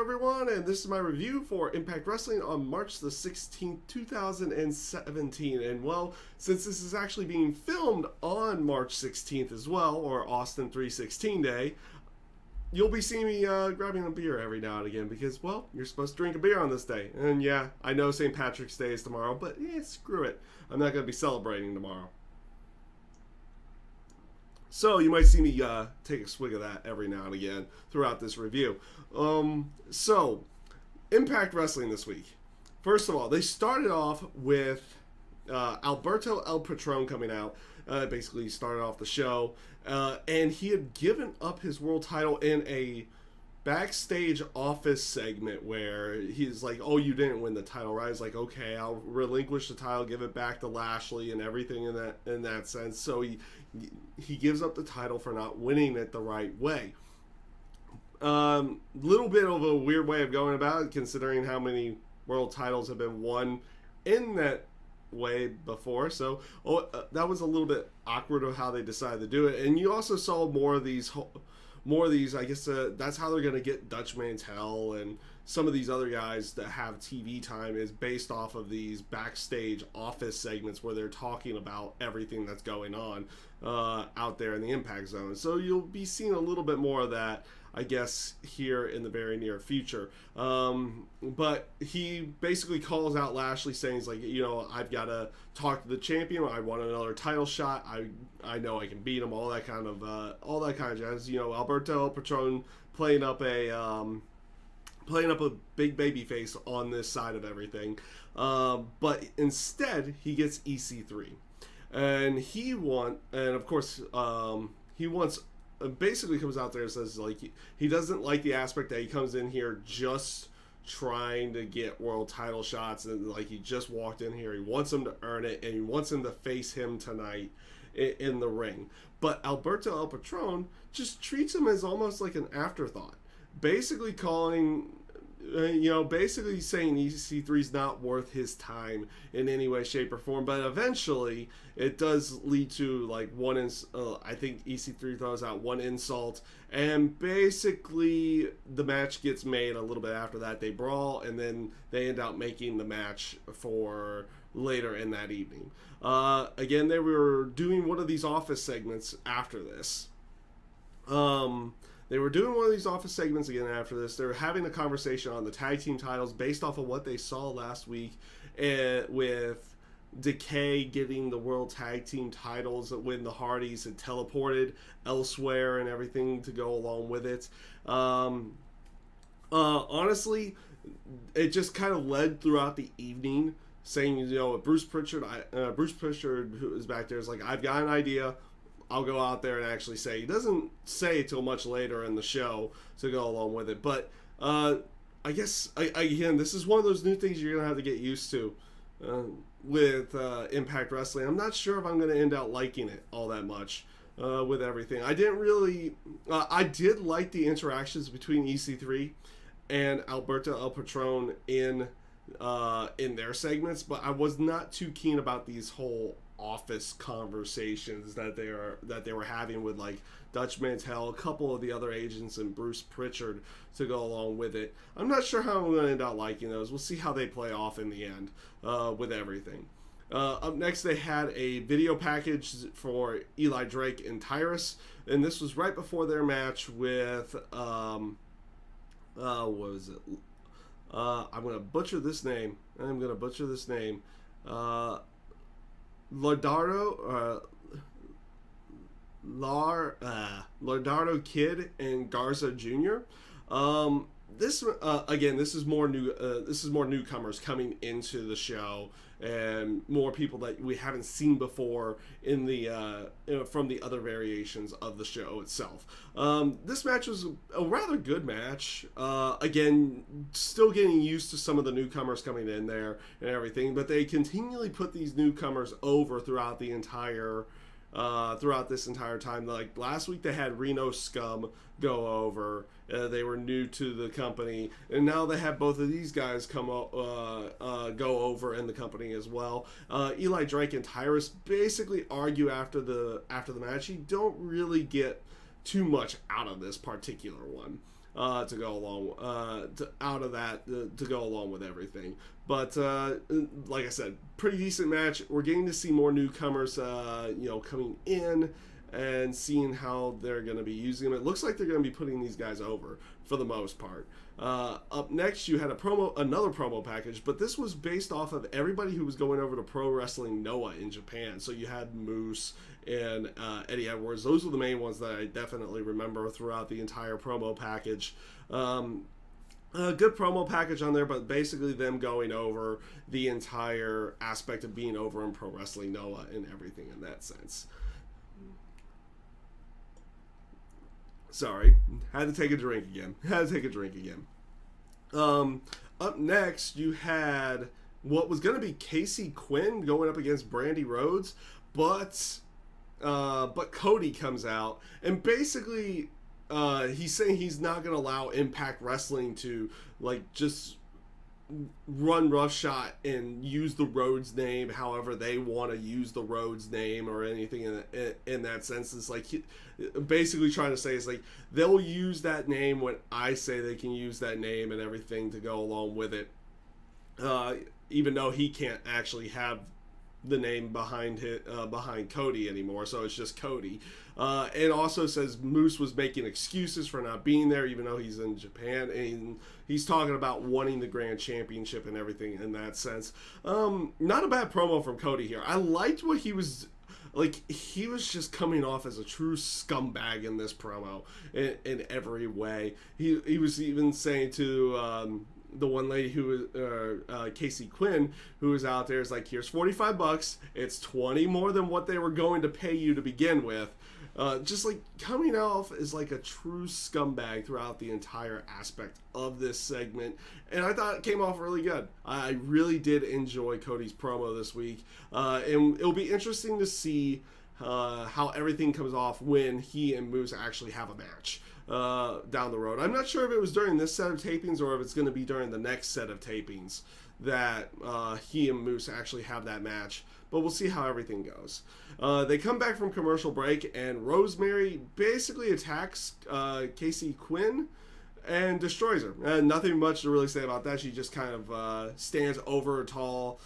everyone, and this is my review for Impact Wrestling on March the 16th, 2017. And well, since this is actually being filmed on March 16th as well, or Austin 316 Day, you'll be seeing me grabbing a beer every now and again because, well, you're supposed to drink a beer on this day. And yeah, I know St. Patrick's Day is tomorrow, but screw it. I'm not going to be celebrating tomorrow. So you might see me take a swig of that every now and again throughout this review. So Impact Wrestling this week. First of all, they started off with Alberto El Patron coming out. Basically started off the show. And he had given up his world title in a backstage office segment where he's like, oh, you didn't win the title, right? It's like, okay, I'll relinquish the title, give it back to Lashley and everything in that sense. So he gives up the title for not winning it the right way. Little bit of a weird way of going about it, considering how many world titles have been won in that way before. So that was a little bit awkward of how they decided to do it. And you also saw more of these, I guess that's how they're going to get Dutch Mantel and some of these other guys that have TV time is based off of these backstage office segments where they're talking about everything that's going on out there in the Impact Zone. So you'll be seeing a little bit more of that, I guess, here in the very near future. But he basically calls out Lashley saying, he's like, I've got to talk to the champion. I want another title shot. I know I can beat him. All that kind of jazz. Alberto El Patron playing up a big baby face on this side of everything. But instead, he gets EC3. And he wants basically comes out there and says like he doesn't like the aspect that he comes in here just trying to get world title shots, and like he just walked in here. He wants him to earn it, and he wants him to face him tonight in the ring. But Alberto El Patron just treats him as almost like an afterthought, basically basically saying EC3 is not worth his time in any way, shape, or form. But eventually, it does lead to like I think EC3 throws out one insult, and basically the match gets made a little bit after that. They brawl, and then they end up making the match for later in that evening. Again, they were doing one of these office segments after this. They were doing one of these office segments again after this. They were having a conversation on the tag team titles based off of what they saw last week with Decay getting the world tag team titles when the Hardys had teleported elsewhere and everything to go along with it. Honestly, it just kind of led throughout the evening saying, Bruce Pritchard, who is back there, is like, I've got an idea. I'll go out there and actually say. He doesn't say it till much later in the show to go along with it. But I guess, again, this is one of those new things you're going to have to get used to with Impact Wrestling. I'm not sure if I'm going to end up liking it all that much with everything. I did like the interactions between EC3 and Alberto El Patron in their segments, but I was not too keen about these whole office conversations that they were having with like Dutch Mantel, a couple of the other agents, and Bruce Pritchard to go along with it. I'm not sure how I'm going to end up liking those. We'll see how they play off in the end with everything. Up next, they had a video package for Eli Drake and Tyrus, and this was right before their match with what was it? I'm going to butcher this name. Lardardo Kid and Garza Jr. This is more newcomers coming into the show, and more people that we haven't seen before in the from the other variations of the show itself. This match was a rather good match. Again, still getting used to some of the newcomers coming in there and everything, but they continually put these newcomers over throughout the entire throughout this entire time. Like last week they had Reno Scum go over. They were new to the company, and now they have both of these guys go over in the company as well. Eli Drake and Tyrus basically argue after the match. You don't really get too much out of this particular one. to go along to go along with everything. But like I said, pretty decent match. We're getting to see more newcomers, coming in and seeing how they're going to be using them. It looks like they're going to be putting these guys over for the most part. Up next, you had another promo package, but this was based off of everybody who was going over to Pro Wrestling Noah in Japan. So you had Moose and Eddie Edwards. Those were the main ones that I definitely remember throughout the entire promo package. A good promo package on there, but basically them going over the entire aspect of being over in Pro Wrestling Noah and everything in that sense. Sorry, had to take a drink again. Up next, you had what was going to be Casey Quinn going up against Brandy Rhodes, but Cody comes out and basically he's saying he's not going to allow Impact Wrestling to just run roughshod and use the Rhodes name however they want to use the Rhodes name or anything in that sense. It's basically trying to say they'll use that name when I say they can use that name and everything to go along with it, even though he can't actually have the name behind Cody anymore, so it's just Cody. And also says Moose was making excuses for not being there, even though he's in Japan, and he's talking about wanting the Grand Championship and everything in that sense. Not a bad promo from Cody here. I liked what he was he was just coming off as a true scumbag in this promo in every way. He was even saying to the one lady who Casey Quinn, who was out there, is like, here's $45. It's 20 more than what they were going to pay you to begin with. Just coming off as a true scumbag throughout the entire aspect of this segment. And I thought it came off really good. I really did enjoy Cody's promo this week. And it'll be interesting to see how everything comes off when he and Moose actually have a match down the road. I'm not sure if it was during this set of tapings or if it's going to be during the next set of tapings that he and Moose actually have that match, but we'll see how everything goes. They come back from commercial break and Rosemary basically attacks Casey Quinn and destroys her. Nothing much to really say about that. She just kind of stands over her tall,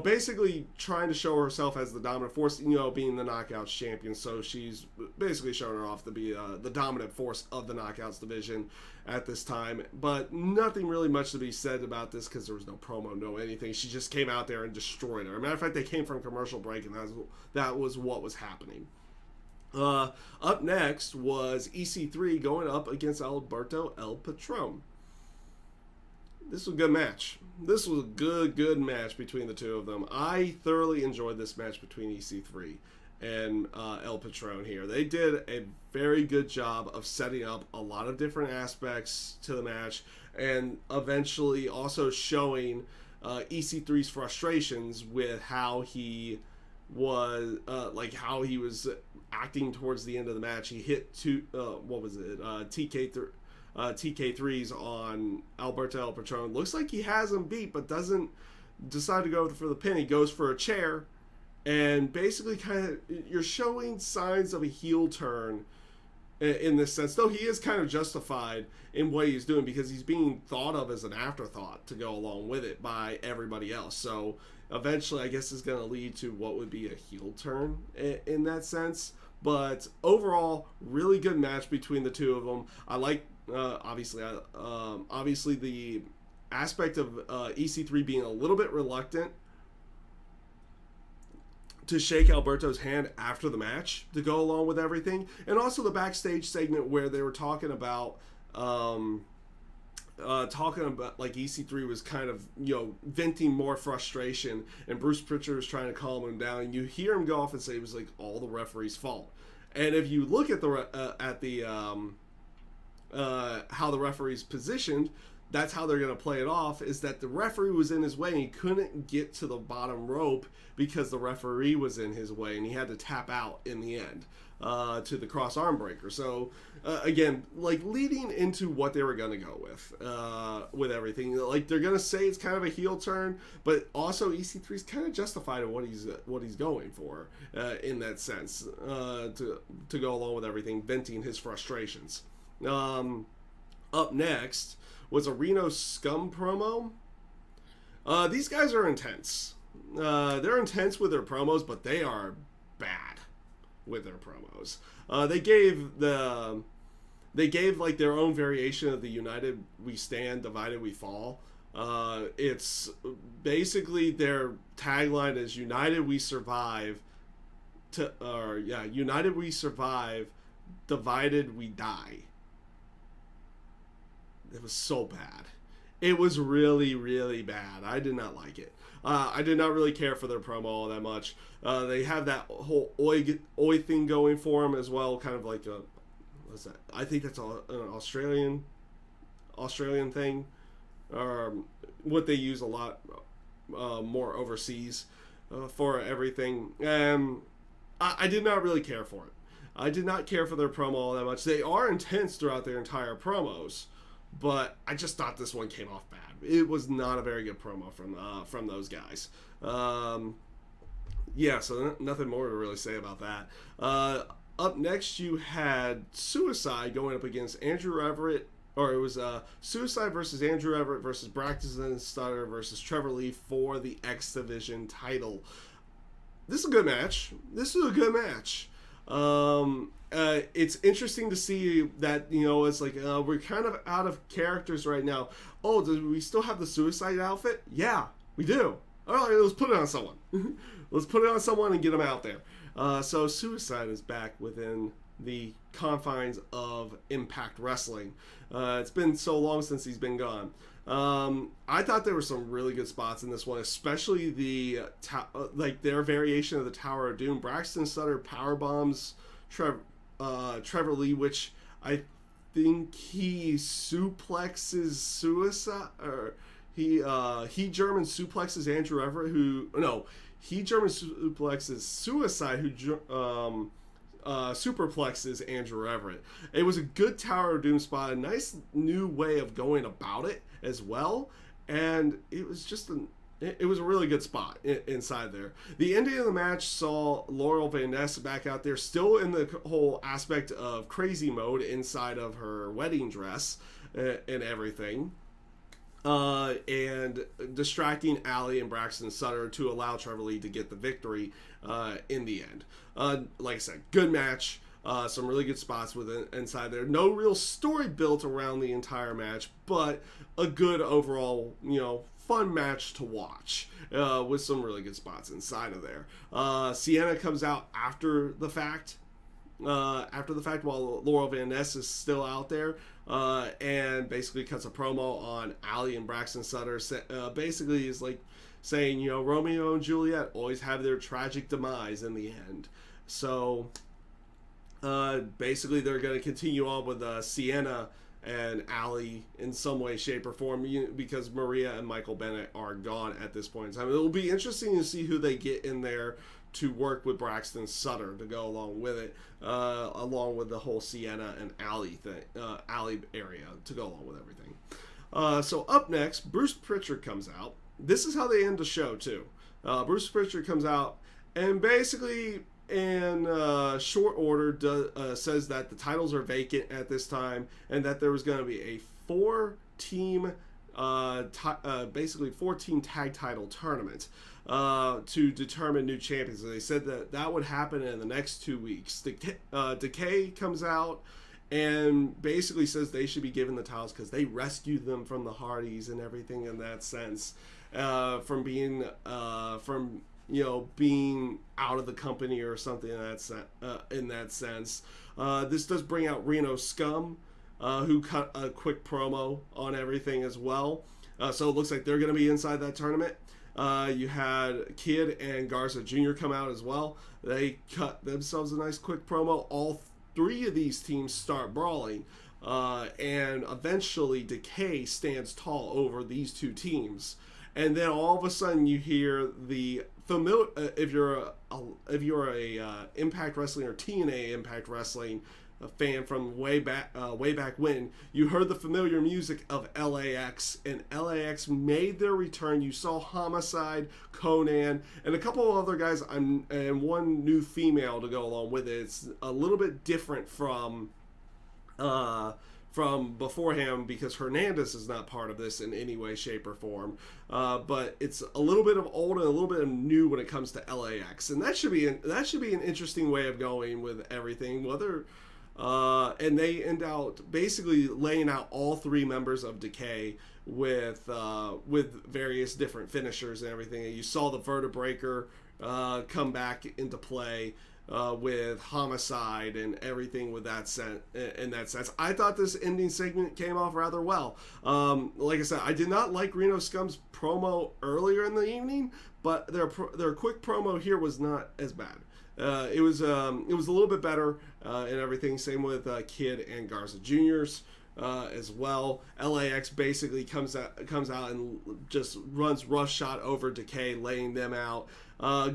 basically trying to show herself as the dominant force, being the Knockouts champion. So she's basically showing her off to be the dominant force of the Knockouts division at this time. But nothing really much to be said about this because there was no promo, no anything. She just came out there and destroyed her. As a matter of fact, they came from commercial break and that was what was happening. Up next was EC3 going up against Alberto El Patron. This was a good match. This was a good match between the two of them. I thoroughly enjoyed this match between EC3 and El Patron here. They did a very good job of setting up a lot of different aspects to the match and eventually also showing EC3's frustrations with how he was how he was acting towards the end of the match. He hit TK3s on Alberto El Patron. Looks like he has him beat, but doesn't decide to go for the pin. He goes for a chair, and basically you're showing signs of a heel turn in this sense, though he is kind of justified in what he's doing because he's being thought of as an afterthought to go along with it by everybody else. So eventually, I guess, is going to lead to what would be a heel turn in that sense. But overall, really good match between the two of them. I like, obviously the aspect of EC3 being a little bit reluctant to shake Alberto's hand after the match to go along with everything. And also the backstage segment where they were talking about EC3 was kind of, venting more frustration, and Bruce Pritchard was trying to calm him down, and you hear him go off and say it was all the referee's fault. And if you look at how the referee's positioned, that's how they're going to play it off, is that the referee was in his way and he couldn't get to the bottom rope because the referee was in his way, and he had to tap out in the end to the cross arm breaker. So again, leading into what they were going to go with everything, they're going to say it's kind of a heel turn, but also EC3's kind of justified in what he's going for in that sense to go along with everything, venting his frustrations. Up next was a Reno Scum promo. These guys are intense. They're intense with their promos, but they are bad with their promos. They gave like their own variation of the United We Stand, Divided We Fall. It's basically their tagline is United We Survive. United We Survive, Divided We Die. It was so bad. It was really, really bad. I did not like it. I did not really care for their promo all that much. They have that whole oi thing going for them as well, kind of like a, what's that? I think that's an Australian thing, or what they use a lot more overseas for everything. I did not really care for it. I did not care for their promo all that much. They are intense throughout their entire promos, but I just thought this one came off bad. It was not a very good promo from those guys. So nothing more to really say about that. Up next, you had Suicide going up against Andrew Everett, or it was Suicide versus Andrew Everett versus Braxton Sutter versus Trevor Lee for the X Division title. This is a good match. It's interesting to see that, it's like we're kind of out of characters right now. Oh, do we still have the Suicide outfit? Yeah, we do. All right, let's put it on someone. Let's put it on someone and get them out there. So Suicide is back within the confines of Impact Wrestling. It's been so long since he's been gone. I thought there were some really good spots in this one, especially their variation of the Tower of Doom. Braxton Sutter power bombs Trevor Lee, which I think he suplexes Suicide, or he German suplexes Andrew Everett, he German suplexes Suicide, who superplexes Andrew Everett. It was a good Tower of Doom spot, a nice new way of going about it as well, and it was just it was a really good spot inside there. The ending of the match saw Laurel Van Ness back out there, still in the whole aspect of crazy mode inside of her wedding dress and everything. And distracting Allie and Braxton Sutter to allow Trevor Lee to get the victory in the end. Like I said, good match. Some really good spots inside there. No real story built around the entire match, but a good overall, fun match to watch with some really good spots inside of there. Sienna comes out after the fact while Laurel Van Ness is still out there, and basically cuts a promo on Allie and Braxton Sutter. Basically is like saying, Romeo and Juliet always have their tragic demise in the end. So basically they're going to continue on with Sienna and Allie in some way, shape, or form, because Maria and Michael Bennett are gone at this point in time. It will be interesting to see who they get in there to work with Braxton Sutter to go along with it, along with the whole Sienna and Allie thing, Allie area to go along with everything. So up next, Bruce Pritchard comes out. This is how they end the show too. Bruce Pritchard comes out and basically, in short order, says that the titles are vacant at this time and that there was going to be a four-team tag title tournament to determine new champions. And they said that would happen in the next 2 weeks. Decay comes out and basically says they should be given the titles because they rescued them from the Hardys and everything in that sense, from being being out of the company or something in that sense. This does bring out Reno Scum, who cut a quick promo on everything as well. So it looks like they're going to be inside that tournament. You had Kid and Garza Jr. come out as well. They cut themselves a nice quick promo. All three of these teams start brawling. And eventually Decay stands tall over these two teams. And then all of a sudden you hear the familiar, if you're a Impact Wrestling or TNA Impact Wrestling fan from way back when, you heard the familiar music of LAX, and LAX made their return. You saw Homicide, Conan, and a couple of other guys, and one new female to go along with it. It's a little bit different from from beforehand because Hernandez is not part of this in any way, shape, or form. But it's a little bit of old and a little bit of new when it comes to LAX, and that should be an interesting way of going with everything. And they end out basically laying out all three members of Decay with various different finishers and everything. And you saw the Vertebreaker come back into play. With Homicide and everything with that in that sense. I thought this ending segment came off rather well. Like I said, I did not like Reno Scum's promo earlier in the evening, but their quick promo here was not as bad. It was a little bit better and everything. Same with Kid and Garza Jr.'s. As well, LAX basically comes out and just runs roughshod over Decay, laying them out.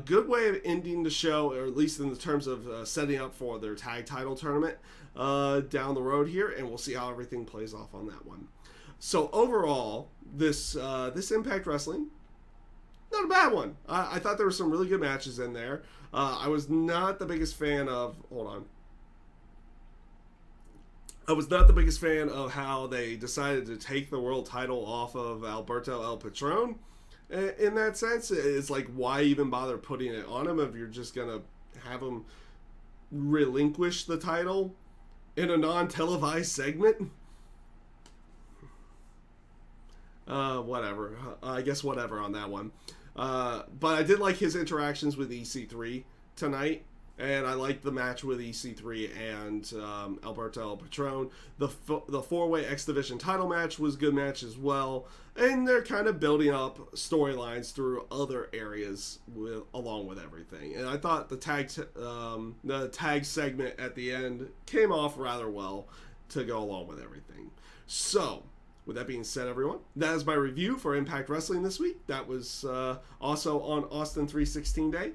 Good way of ending the show, or at least in the terms of setting up for their tag title tournament down the road here, and we'll see how everything plays off on that one. So overall, this Impact Wrestling, not a bad one. I thought there were some really good matches in there. I was not the biggest fan of. Hold on. I was not the biggest fan of how they decided to take the world title off of Alberto El Patron. In that sense, it's like, why even bother putting it on him if you're just going to have him relinquish the title in a non-televised segment? Whatever. I guess whatever on that one. But I did like his interactions with EC3 tonight. And I liked the match with EC3 and Alberto El Patron. The four-way X Division title match was a good match as well. And they're kind of building up storylines through other areas along with everything. And I thought the tag segment at the end came off rather well to go along with everything. So, with that being said, everyone, that is my review for Impact Wrestling this week. That was also on Austin 316 Day.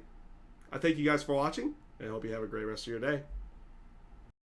I thank you guys for watching. I hope you have a great rest of your day.